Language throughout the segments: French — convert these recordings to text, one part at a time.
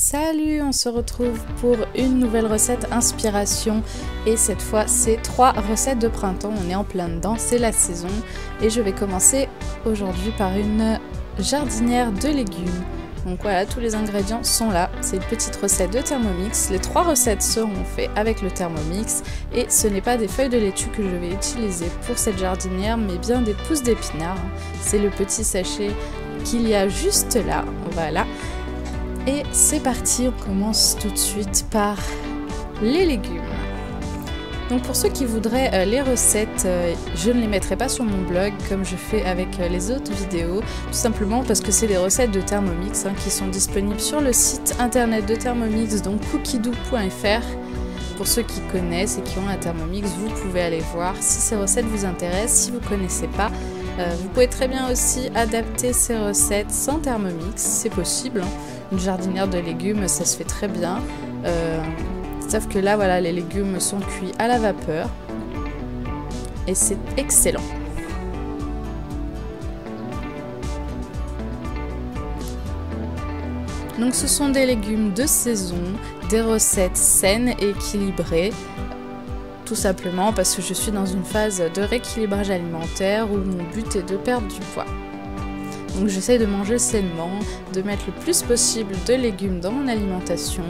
Salut, on se retrouve pour une nouvelle recette inspiration et cette fois c'est 3 recettes de printemps, on est en plein dedans, c'est la saison et je vais commencer aujourd'hui par une jardinière de légumes. Donc voilà, tous les ingrédients sont là, c'est une petite recette de Thermomix, les 3 recettes seront faites avec le Thermomix et ce n'est pas des feuilles de laitue que je vais utiliser pour cette jardinière mais bien des pousses d'épinards, c'est le petit sachet qu'il y a juste là, voilà. Et c'est parti, on commence tout de suite par les légumes. Donc pour ceux qui voudraient les recettes, je ne les mettrai pas sur mon blog comme je fais avec les autres vidéos, tout simplement parce que c'est des recettes de Thermomix qui sont disponibles sur le site internet de Thermomix, donc cookiedoo.fr. Pour ceux qui connaissent et qui ont un Thermomix, vous pouvez aller voir si ces recettes vous intéressent. Si vous ne connaissez pas, vous pouvez très bien aussi adapter ces recettes sans Thermomix, c'est possible. Une jardinière de légumes, ça se fait très bien. Sauf que là, voilà, les légumes sont cuits à la vapeur. Et c'est excellent. Donc ce sont des légumes de saison, des recettes saines et équilibrées. Tout simplement parce que je suis dans une phase de rééquilibrage alimentaire où mon but est de perdre du poids. Donc j'essaie de manger sainement, de mettre le plus possible de légumes dans mon alimentation.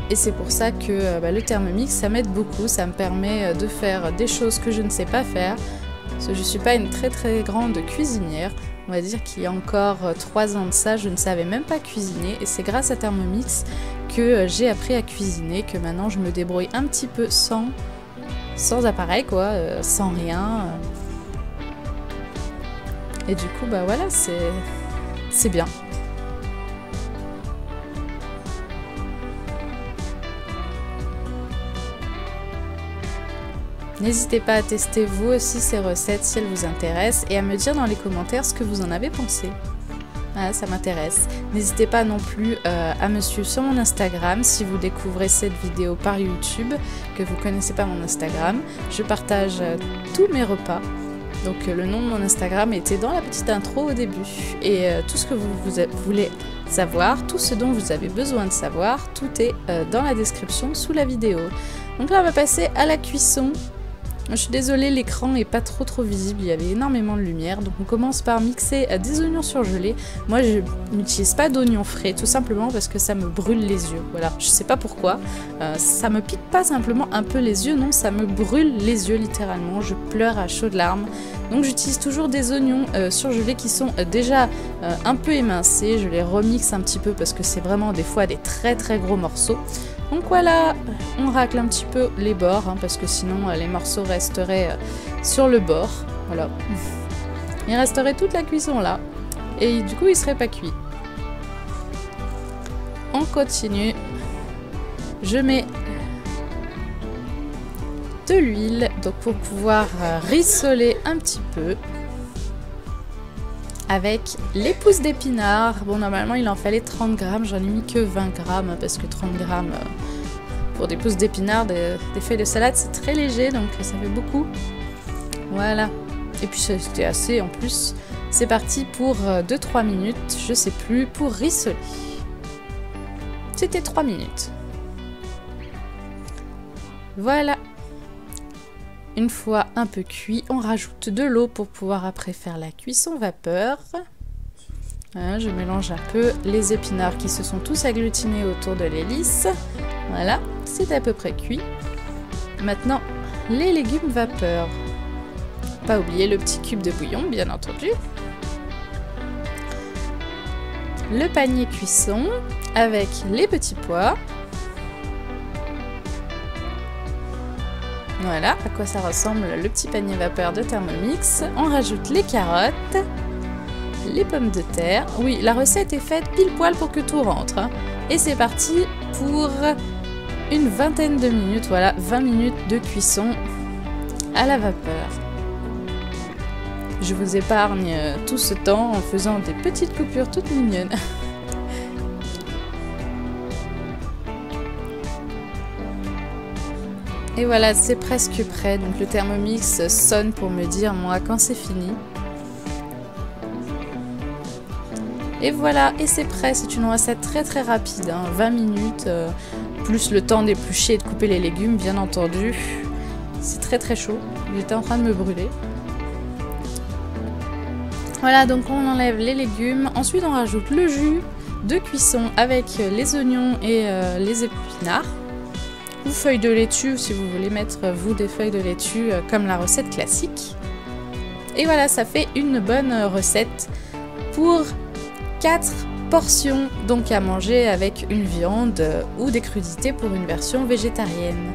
Et c'est pour ça que le Thermomix, ça m'aide beaucoup, ça me permet de faire des choses que je ne sais pas faire. Parce que je ne suis pas une très grande cuisinière. On va dire qu'il y a encore 3 ans de ça, je ne savais même pas cuisiner. Et c'est grâce à Thermomix que j'ai appris à cuisiner, que maintenant je me débrouille un petit peu sans appareil, quoi, sans rien. Et du coup, bah voilà, c'est bien. N'hésitez pas à tester vous aussi ces recettes si elles vous intéressent et à me dire dans les commentaires ce que vous en avez pensé. Voilà, ça m'intéresse. N'hésitez pas non plus à me suivre sur mon Instagram si vous découvrez cette vidéo par YouTube, que vous ne connaissez pas mon Instagram. Je partage tous mes repas. Donc le nom de mon Instagram était dans la petite intro au début. Et tout ce que vous voulez savoir, tout ce dont vous avez besoin de savoir, tout est dans la description sous la vidéo. Donc là on va passer à la cuisson. Je suis désolée, l'écran n'est pas trop visible, il y avait énormément de lumière. Donc on commence par mixer des oignons surgelés. Moi je n'utilise pas d'oignons frais, tout simplement parce que ça me brûle les yeux. Voilà, je sais pas pourquoi. Ça me pique pas simplement un peu les yeux, non, ça me brûle les yeux littéralement. Je pleure à chaudes larmes. Donc j'utilise toujours des oignons surgelés qui sont déjà un peu émincés. Je les remixe un petit peu parce que c'est vraiment des fois des très gros morceaux. Donc voilà, on racle un petit peu les bords, parce que sinon les morceaux resteraient sur le bord. Voilà. Il resterait toute la cuisson là. Et du coup, ils ne seraient pas cuits. On continue. Je mets de l'huile, donc pour pouvoir rissoler un petit peu. Avec les pousses d'épinards. Bon, normalement il en fallait 30 grammes, j'en ai mis que 20 grammes parce que 30 grammes pour des pousses d'épinards, des feuilles de salade, c'est très léger donc ça fait beaucoup. Voilà. Et puis c'était assez en plus. C'est parti pour 2-3 minutes, je sais plus, pour rissoler. C'était 3 minutes. Voilà. Une fois un peu cuit, on rajoute de l'eau pour pouvoir après faire la cuisson vapeur. Voilà, je mélange un peu les épinards qui se sont tous agglutinés autour de l'hélice. Voilà, c'est à peu près cuit. Maintenant, les légumes vapeur. Pas oublier le petit cube de bouillon, bien entendu. Le panier cuisson avec les petits pois. Voilà à quoi ça ressemble le petit panier vapeur de Thermomix. On rajoute les carottes, les pommes de terre. Oui, la recette est faite pile poil pour que tout rentre. Et c'est parti pour une vingtaine de minutes. Voilà, 20 minutes de cuisson à la vapeur. Je vous épargne tout ce temps en faisant des petites coupures toutes mignonnes. Et voilà, c'est presque prêt. Donc le Thermomix sonne pour me dire moi quand c'est fini. Et voilà, et c'est prêt, c'est une recette très rapide, hein, 20 minutes, plus le temps d'éplucher et de couper les légumes, bien entendu. C'est très chaud, j'étais en train de me brûler. Voilà, donc on enlève les légumes, ensuite on rajoute le jus de cuisson avec les oignons et les épinards, ou feuilles de laitue si vous voulez mettre vous des feuilles de laitue comme la recette classique. Et voilà, ça fait une bonne recette pour 4 portions, donc à manger avec une viande ou des crudités pour une version végétarienne.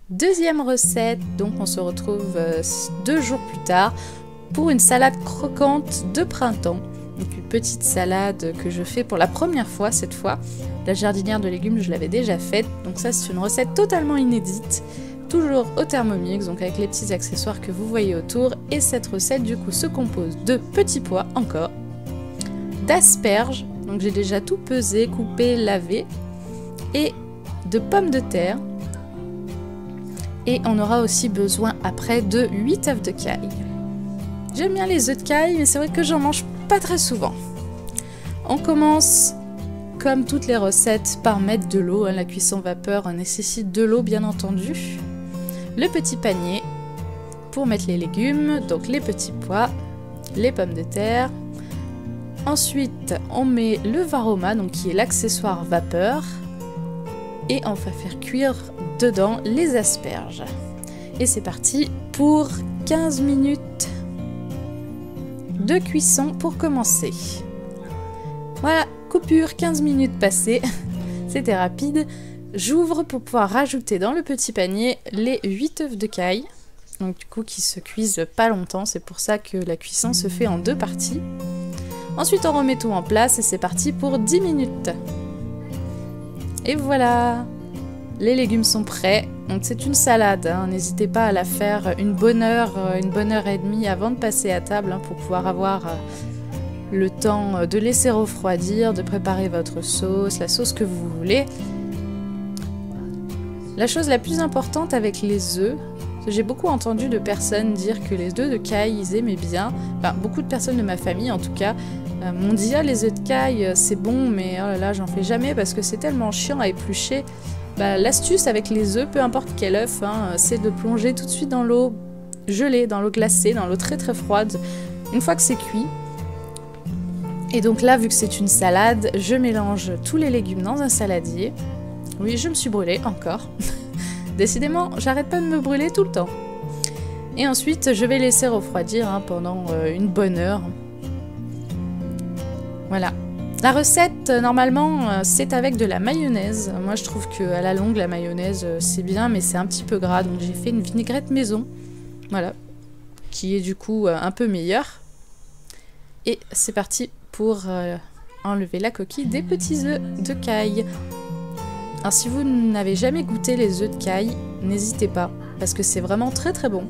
Deuxième recette, donc on se retrouve 2 jours plus tard pour une salade croquante de printemps. Donc une petite salade que je fais pour la première fois cette fois. La jardinière de légumes, je l'avais déjà faite, donc ça c'est une recette totalement inédite. Toujours au Thermomix, donc avec les petits accessoires que vous voyez autour. Et cette recette du coup se compose de petits pois encore, d'asperges, donc j'ai déjà tout pesé, coupé, lavé, et de pommes de terre. Et on aura aussi besoin après de 8 œufs de caille. J'aime bien les œufs de caille, mais c'est vrai que j'en mange pas très souvent. On commence, comme toutes les recettes, par mettre de l'eau. La cuisson vapeur nécessite de l'eau, bien entendu. Le petit panier pour mettre les légumes, donc les petits pois, les pommes de terre. Ensuite, on met le varoma, donc qui est l'accessoire vapeur. Et on va faire cuire dedans les asperges. Et c'est parti pour 15 minutes de cuisson pour commencer. Voilà, coupure, 15 minutes passées. C'était rapide. J'ouvre pour pouvoir rajouter dans le petit panier les 8 œufs de caille. Donc du coup qui se cuisent pas longtemps, c'est pour ça que la cuisson se fait en 2 parties. Ensuite on remet tout en place et c'est parti pour 10 minutes. Et voilà, les légumes sont prêts. Donc c'est une salade, hein. N'hésitez pas à la faire une bonne heure et demie avant de passer à table, hein, pour pouvoir avoir le temps de laisser refroidir, de préparer votre sauce, la sauce que vous voulez. La chose la plus importante avec les œufs, j'ai beaucoup entendu de personnes dire que les œufs de caille, ils aimaient bien, enfin beaucoup de personnes de ma famille en tout cas, m'ont dit ah, les œufs de caille c'est bon, mais oh là là, j'en fais jamais parce que c'est tellement chiant à éplucher. L'astuce avec les œufs, peu importe quel œuf, hein, c'est de plonger tout de suite dans l'eau gelée, dans l'eau glacée, dans l'eau très froide, une fois que c'est cuit. Et donc là, vu que c'est une salade, je mélange tous les légumes dans un saladier. Oui, je me suis brûlée, encore. Décidément, j'arrête pas de me brûler tout le temps. Et ensuite, je vais laisser refroidir, hein, pendant une bonne heure. Voilà. La recette, normalement, c'est avec de la mayonnaise. Moi, je trouve qu'à la longue, la mayonnaise, c'est bien, mais c'est un petit peu gras. Donc, j'ai fait une vinaigrette maison. Voilà. Qui est du coup un peu meilleure. Et c'est parti pour enlever la coquille des petits œufs de caille. Alors si vous n'avez jamais goûté les œufs de caille, n'hésitez pas, parce que c'est vraiment très bon.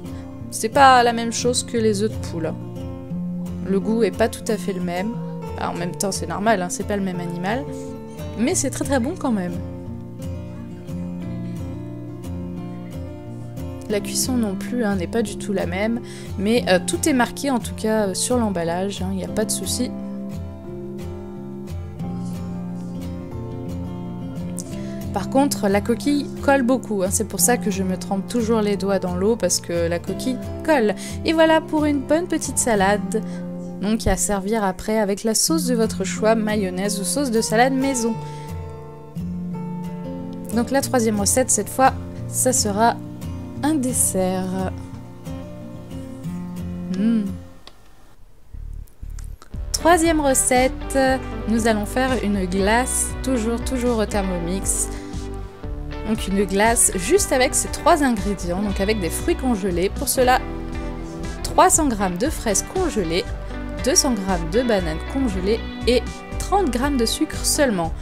C'est pas la même chose que les œufs de poule. Le goût est pas tout à fait le même. Alors, en même temps c'est normal, hein, c'est pas le même animal, mais c'est très bon quand même. La cuisson non plus, hein, n'est pas du tout la même, mais tout est marqué en tout cas sur l'emballage, il n'y a pas de souci. Par contre, la coquille colle beaucoup, hein. C'est pour ça que je me trempe toujours les doigts dans l'eau, parce que la coquille colle. Et voilà pour une bonne petite salade, donc à servir après avec la sauce de votre choix, mayonnaise ou sauce de salade maison. Donc la troisième recette, cette fois, ça sera un dessert. Troisième recette, nous allons faire une glace, toujours au Thermomix. Donc une glace juste avec ces 3 ingrédients, donc avec des fruits congelés. Pour cela, 300 g de fraises congelées, 200 g de bananes congelées et 30 g de sucre seulement.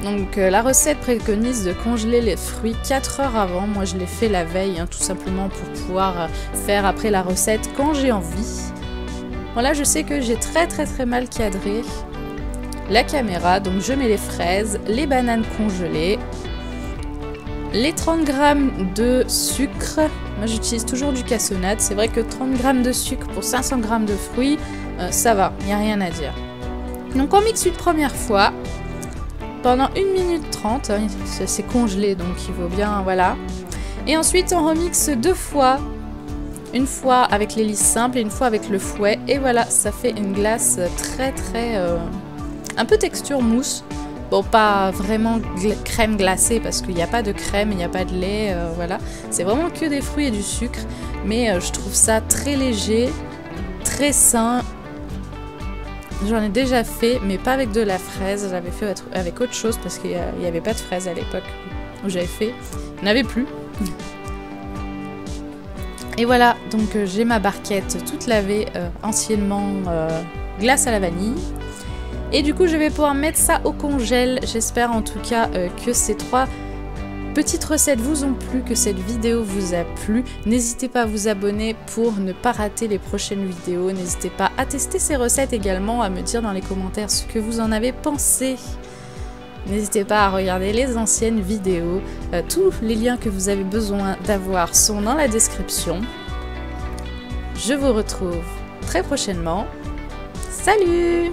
Donc la recette préconise de congeler les fruits 4 heures avant. Moi je l'ai fait la veille, hein, tout simplement pour pouvoir faire après la recette quand j'ai envie. Bon là je sais que j'ai très mal cadré la caméra, donc je mets les fraises, les bananes congelées, Les 30 g de sucre, moi j'utilise toujours du cassonade. C'est vrai que 30 g de sucre pour 500 g de fruits, ça va, il n'y a rien à dire. Donc on mixe une première fois pendant 1 minute 30, c'est congelé donc il vaut bien, voilà. Et ensuite on remixe 2 fois, une fois avec l'hélice simple et une fois avec le fouet. Et voilà, ça fait une glace très un peu texture mousse. Bon, pas vraiment crème glacée parce qu'il n'y a pas de crème, il n'y a pas de lait, voilà. C'est vraiment que des fruits et du sucre, mais je trouve ça très léger, très sain. J'en ai déjà fait, mais pas avec de la fraise. J'avais fait avec autre chose parce qu'il n'y avait pas de fraise à l'époque où j'avais fait. Il n'y en avait plus. Et voilà, donc j'ai ma barquette toute lavée, anciennement glace à la vanille. Et du coup, je vais pouvoir mettre ça au congèle. J'espère en tout cas que ces 3 petites recettes vous ont plu, que cette vidéo vous a plu. N'hésitez pas à vous abonner pour ne pas rater les prochaines vidéos. N'hésitez pas à tester ces recettes également, à me dire dans les commentaires ce que vous en avez pensé. N'hésitez pas à regarder les anciennes vidéos. Tous les liens que vous avez besoin d'avoir sont dans la description. Je vous retrouve très prochainement. Salut!